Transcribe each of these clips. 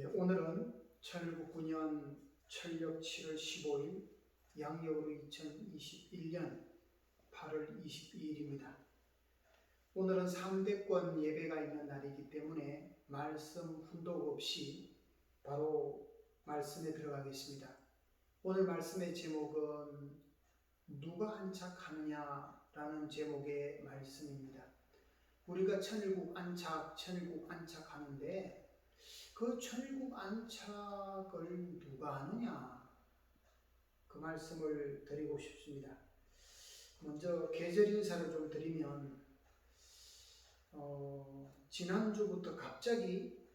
오늘은 1909년 철력 7월 15일, 양력으로 2021년 8월 22일입니다. 오늘은 3대권 예배가 있는 날이기 때문에 말씀 훈독 없이 바로 말씀에 들어가겠습니다. 오늘 말씀의 제목은 누가 안착하느냐라는 제목의 말씀입니다. 우리가 천일국 안착하는데 그 천일국 안착을 누가 하느냐, 그 말씀을 드리고 싶습니다. 먼저 계절 인사를 좀 드리면 지난주부터 갑자기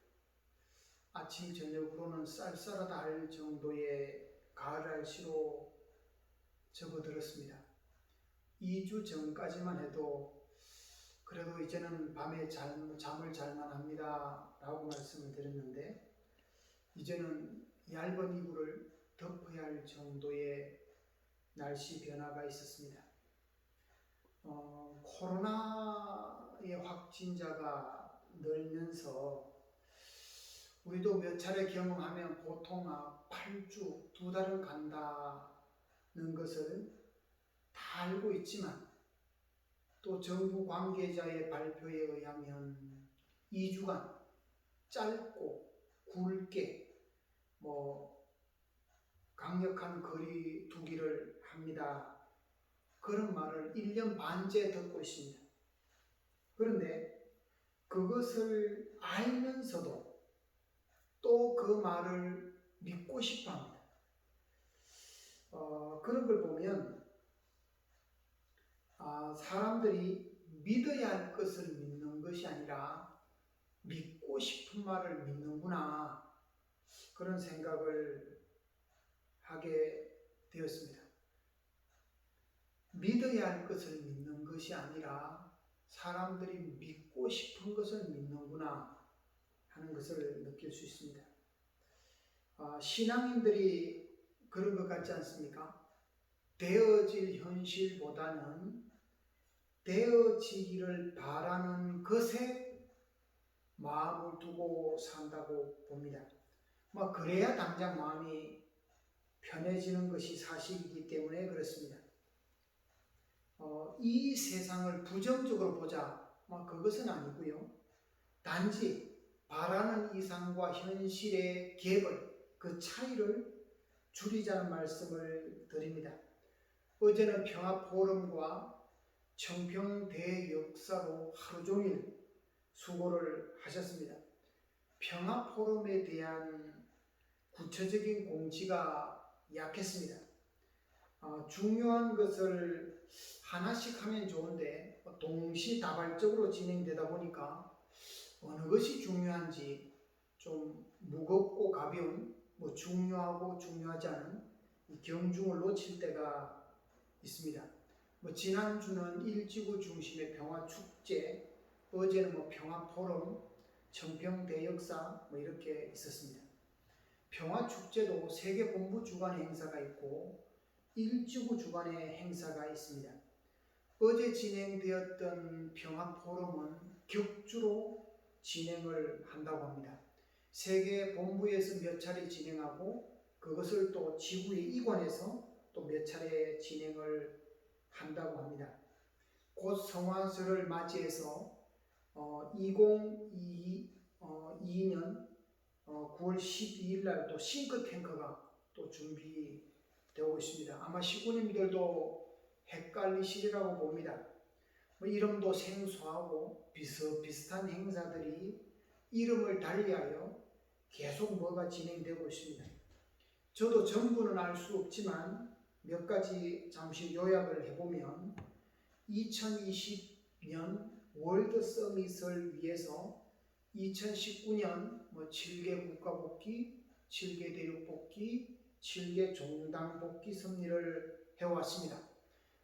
아침 저녁으로는 쌀쌀하다 할 정도의 가을 날씨로 접어들었습니다. 2주 전까지만 해도 그래도 이제는 밤에 잠을 잘만 합니다 라고 말씀을 드렸는데, 이제는 얇은 이불을 덮어야 할 정도의 날씨 변화가 있었습니다. 코로나의 확진자가 늘면서 우리도 몇 차례 경험하면 보통 8주, 2달은 간다는 것을 다 알고 있지만, 또 정부 관계자의 발표에 의하면 2주간 짧고 굵게 강력한 거리 두기를 합니다. 그런 말을 1년 반째 듣고 있습니다. 그런데 그것을 알면서도 또 그 말을 믿고 싶어 합니다. 그런 걸 보면 사람들이 믿어야 할 것을 믿는 것이 아니라 믿고 싶은 말을 믿는구나, 그런 생각을 하게 되었습니다. 믿어야 할 것을 믿는 것이 아니라 사람들이 믿고 싶은 것을 믿는구나 하는 것을 느낄 수 있습니다. 신앙인들이 그런 것 같지 않습니까? 되어질 현실보다는 되어지기를 바라는 것에 마음을 두고 산다고 봅니다. 그래야 당장 마음이 편해지는 것이 사실이기 때문에 그렇습니다. 이 세상을 부정적으로 보자, 그것은 아니고요. 단지 바라는 이상과 현실의 갭을, 그 차이를 줄이자는 말씀을 드립니다. 어제는 평화포럼과 청평대역사로 하루 종일 수고를 하셨습니다. 평화포럼에 대한 구체적인 공지가 약했습니다. 중요한 것을 하나씩 하면 좋은데 동시다발적으로 진행되다 보니까 어느 것이 중요한지 좀 무겁고 가벼운, 중요하고 중요하지 않은 경중을 놓칠 때가 있습니다. 지난주는 일지구 중심의 평화축제, 어제는 평화포럼, 청평대역사 이렇게 있었습니다. 평화축제도 세계본부 주관의 행사가 있고 일지구 주관의 행사가 있습니다. 어제 진행되었던 평화포럼은 격주로 진행을 한다고 합니다. 세계본부에서 몇 차례 진행하고 그것을 또 지구의 이관에서 또 몇 차례 진행을 한다고 합니다. 곧 성화설을 맞이해서 2022년 9월 12일 날 또 싱크탱크가 또 준비되고 있습니다. 아마 시군님들도 헷갈리시리라고 봅니다. 이름도 생소하고 비슷비슷한 행사들이 이름을 달리하여 계속 뭐가 진행되고 있습니다. 저도 전부는 알 수 없지만 몇 가지 잠시 요약을 해보면 2020년 월드 서밋을 위해서 2019년 7개 국가 복귀, 7개 대륙 복귀, 7개 종당 복귀 섭리를 해왔습니다.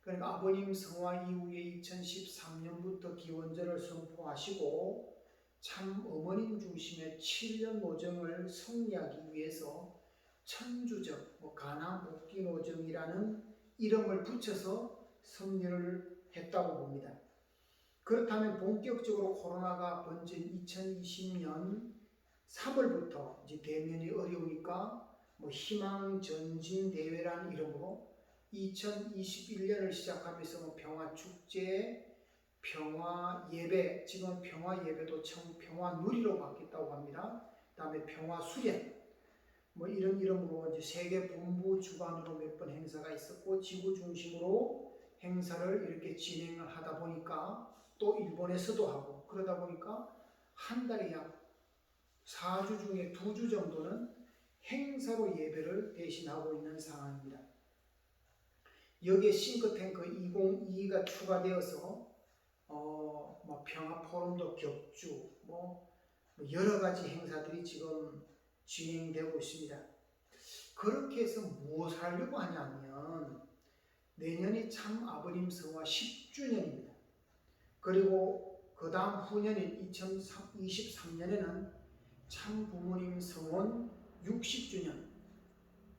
그러니까 아버님 성화 이후에 2013년부터 기원전을 선포하시고 참 어머님 중심의 7년 노정을 승리하기 위해서 천주정, 가나안 복귀 노정이라는 이름을 붙여서 섭리를 했다고 봅니다. 그렇다면 본격적으로 코로나가 번진 2020년 3월부터 이제 대면이 어려우니까 뭐 희망 전진 대회라는 이름으로 2021년을 시작하면서 뭐 평화 축제, 평화 예배, 지금 평화 예배도 평화 누리로 바뀌었다고 합니다. 그다음에 평화 수련, 뭐 이런 이름으로 이제 세계 본부 주관으로 몇 번 행사가 있었고 지구 중심으로 행사를 이렇게 진행을 하다 보니까 또 일본에서도 하고 그러다 보니까 한 달에 약 4주 중에 2주 정도는 행사로 예배를 대신하고 있는 상황입니다. 여기에 싱크탱크 2022가 추가되어서 뭐 평화 포럼도 격주, 뭐 여러 가지 행사들이 지금 진행되고 있습니다. 그렇게 해서 무엇을 하려고 하냐면 내년이 참 아버님 성화 10주년입니다. 그리고 그 다음 후년인 2023년에는 참 부모님 성원 60주년,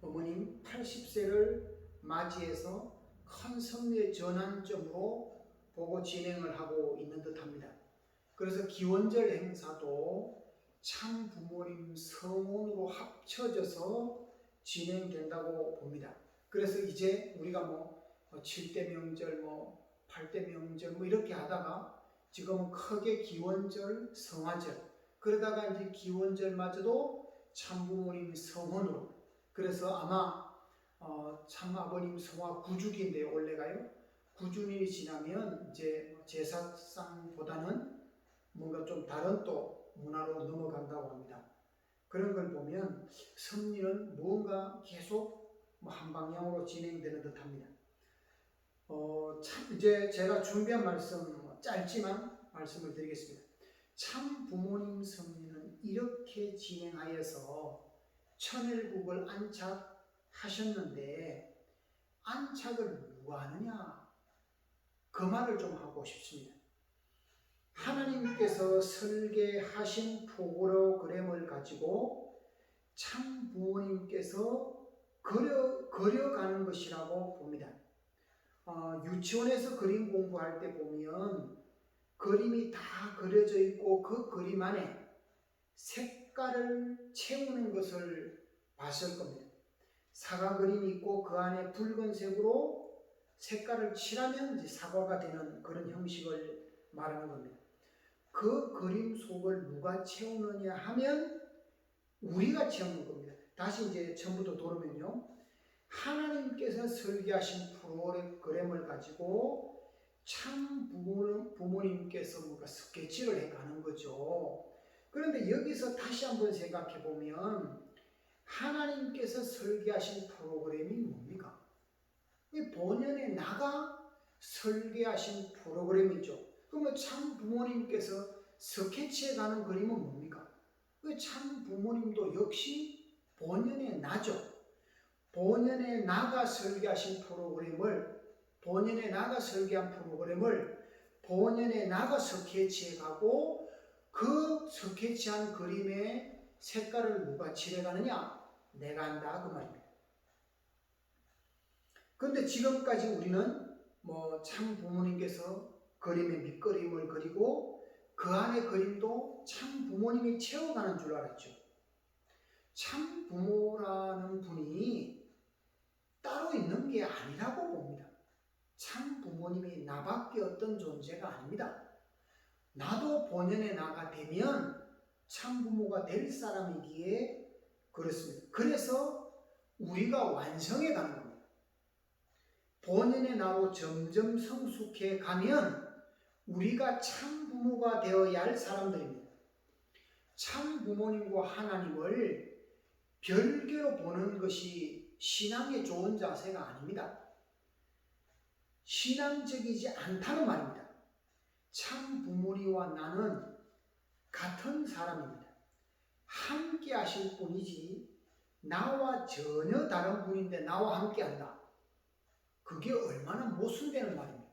어머님 80세를 맞이해서 큰 섭리의 전환점으로 보고 진행을 하고 있는 듯 합니다. 그래서 기원절 행사도 참 부모님 성원으로 합쳐져서 진행된다고 봅니다. 그래서 이제 우리가 뭐 7대 명절, 뭐 8대 명절 뭐 이렇게 하다가 지금 크게 기원절, 성화절, 그러다가 이제 기원절마저도 참 부모님 성원으로, 그래서 아마 참 아버님 성화 9주기인데요. 올해가요. 9주년이 지나면 이제 제사상보다는 뭔가 좀 다른 또 문화로 넘어간다고 합니다. 그런 걸 보면 섭리는 무언가 계속 한 방향으로 진행되는 듯합니다. 참 이제 제가 준비한 말씀 짧지만 말씀을 드리겠습니다. 참 부모님 섭리는 이렇게 진행하여서 천일국을 안착하셨는데 안착을 누가 하느냐? 그 말을 좀 하고 싶습니다. 하나님께서 설계하신 프로그램을 가지고 참 부모님께서 그려가는 것이라고 봅니다. 유치원에서 그림 공부할 때 보면 그림이 다 그려져 있고 그 그림 안에 색깔을 채우는 것을 봤을 겁니다. 사과 그림이 있고 그 안에 붉은색으로 색깔을 칠하면 이제 사과가 되는 그런 형식을 말하는 겁니다. 그 그림 속을 누가 채우느냐 하면 우리가 채우는 겁니다. 다시 이제 처음부터 돌으면요. 하나님께서 설계하신 프로그램을 가지고 참 부모님께서 뭔가 스케치를 해가는 거죠. 그런데 여기서 다시 한번 생각해 보면 하나님께서 설계하신 프로그램이 뭡니까? 본연의 나가 설계하신 프로그램이죠. 그러면 참 부모님께서 스케치해가는 그림은 뭡니까? 참 부모님도 역시 본연의 나죠. 본연의 나가 설계하신 프로그램을, 본연의 나가 설계한 프로그램을 본연의 나가 스케치해가고 그 스케치한 그림의 색깔을 누가 칠해가느냐? 내가 한다 그 말입니다. 그런데 지금까지 우리는 뭐 참 부모님께서 그림의 밑그림을 그리고 그 안에 그림도 참 부모님이 채워가는 줄 알았죠. 참 부모라는 분이 따로 있는 게 아니라고 봅니다. 참 부모님이 나밖에 어떤 존재가 아닙니다. 나도 본연의 나가 되면 참 부모가 될 사람이기에 그렇습니다. 그래서 우리가 완성해 가는 겁니다. 본연의 나로 점점 성숙해 가면 우리가 참 부모가 되어야 할 사람들입니다. 참 부모님과 하나님을 별개로 보는 것이 신앙의 좋은 자세가 아닙니다. 신앙적이지 않다는 말입니다. 참 부모님과 나는 같은 사람입니다. 함께 하실 분이지 나와 전혀 다른 분인데 나와 함께 한다. 그게 얼마나 모순되는 말입니다.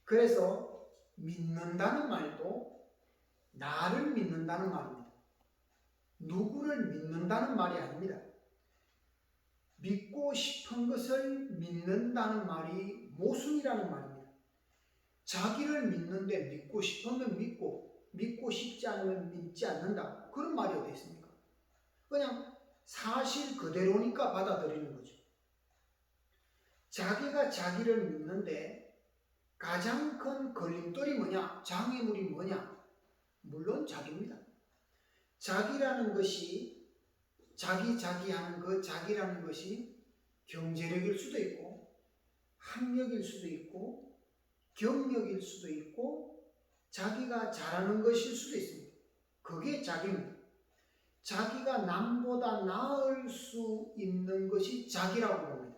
그래서 믿는다는 말도 나를 믿는다는 말입니다. 누구를 믿는다는 말이 아닙니다. 믿고 싶은 것을 믿는다는 말이 모순이라는 말입니다. 자기를 믿는데 믿고 싶으면 믿고 싶지 싶지 않으면 믿지 않는다. 그런 말이 어디 있습니까? 그냥 사실 그대로니까 받아들이는 거죠. 자기가 자기를 믿는데 가장 큰 걸림돌이 뭐냐? 장애물이 뭐냐? 물론 자기입니다. 자기라는 것이 자기 하는 그 자기라는 것이 경제력일 수도 있고 학력일 수도 있고 경력일 수도 있고 자기가 잘하는 것일 수도 있습니다. 그게 자기입니다. 자기가 남보다 나을 수 있는 것이 자기라고 봅니다.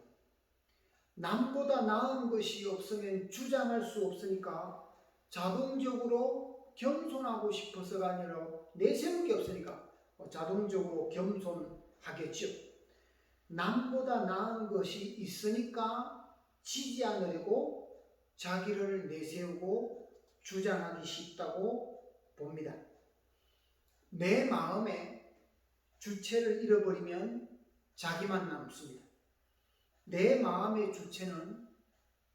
남보다 나은 것이 없으면 주장할 수 없으니까 자동적으로 겸손하고 싶어서가 아니라 내세울 게 없으니까 자동적으로 겸손하겠죠. 남보다 나은 것이 있으니까 지지 않으려고 자기를 내세우고 주장하기 쉽다고 봅니다. 내 마음에 주체를 잃어버리면 자기만 남습니다. 내 마음의 주체는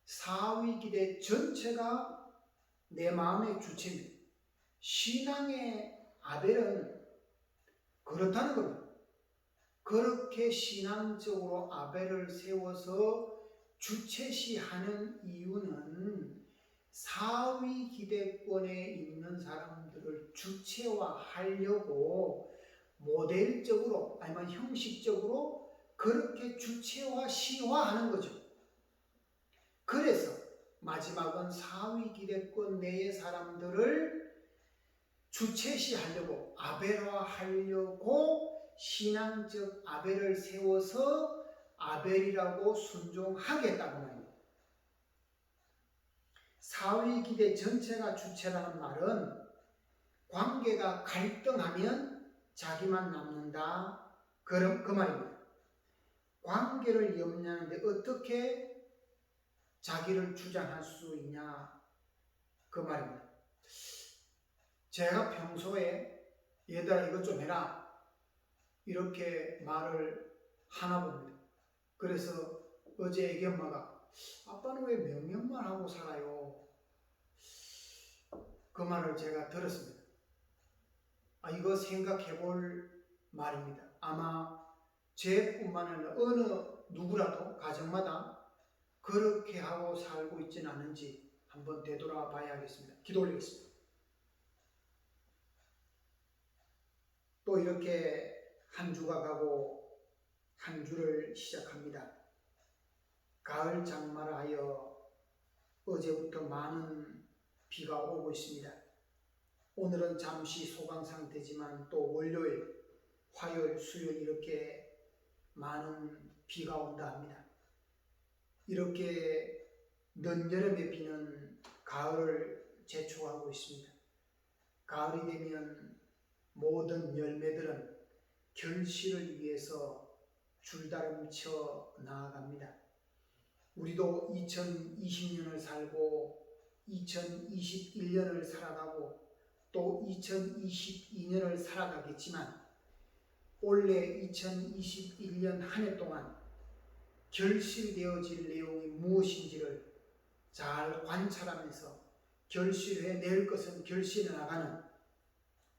사위기대 전체가 내 마음의 주체입니다. 신앙의 아벨은 그렇다는 겁니다. 그렇게 신앙적으로 아벨을 세워서 주체시하는 이유는 사위기대권에 있는 사람들을 주체화하려고 모델적으로 아니면 형식적으로 그렇게 주체화시화하는 거죠. 그래서 마지막은 사위기대권 내의 사람들을 주체시하려고 아벨화하려고 신앙적 아벨을 세워서 아벨이라고 순종하겠다고 말입니다. 사위기대 전체가 주체라는 말은 관계가 갈등하면 자기만 남는다. 그 말입니다. 관계를 염려하는데 어떻게 자기를 주장할 수 있냐? 그 말입니다. 제가 평소에 얘들아 이것 좀 해라 이렇게 말을 하나 봅니다. 그래서 어제 애기 엄마가 아빠는 왜 명령만 하고 살아요? 그 말을 제가 들었습니다. 이거 생각해 볼 말입니다. 아마 제뿐만 아니라 어느 누구라도 가정마다 그렇게 하고 살고 있지는 않은지 한번 되돌아 봐야겠습니다. 기도 올리겠습니다. 또 이렇게 한 주가 가고 한 주를 시작합니다. 가을 장마를 하여 어제부터 많은 비가 오고 있습니다. 오늘은 잠시 소강 상태지만 또 월요일, 화요일, 수요일 이렇게 많은 비가 온다 합니다. 이렇게 늦여름의 비는 가을을 재촉하고 있습니다. 가을이 되면 모든 열매들은 결실을 위해서 줄다름쳐 나아갑니다. 우리도 2020년을 살고 2021년을 살아가고 또 2022년을 살아가겠지만 올해 2021년 한 해 동안 결실되어질 내용이 무엇인지를 잘 관찰하면서 결실해낼 것은 결실해 나가는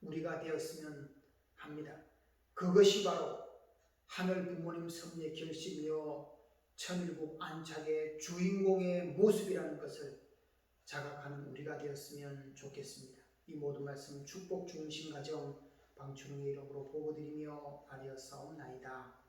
우리가 되었으면 합니다. 그것이 바로 하늘 부모님 섭리의 결실이며 천일국 안착의 주인공의 모습이라는 것을 자각하는 우리가 되었으면 좋겠습니다. 이 모든 말씀 축복 중심 가정 방충의 이름으로 보고드리며 아뢰었사옵나이다.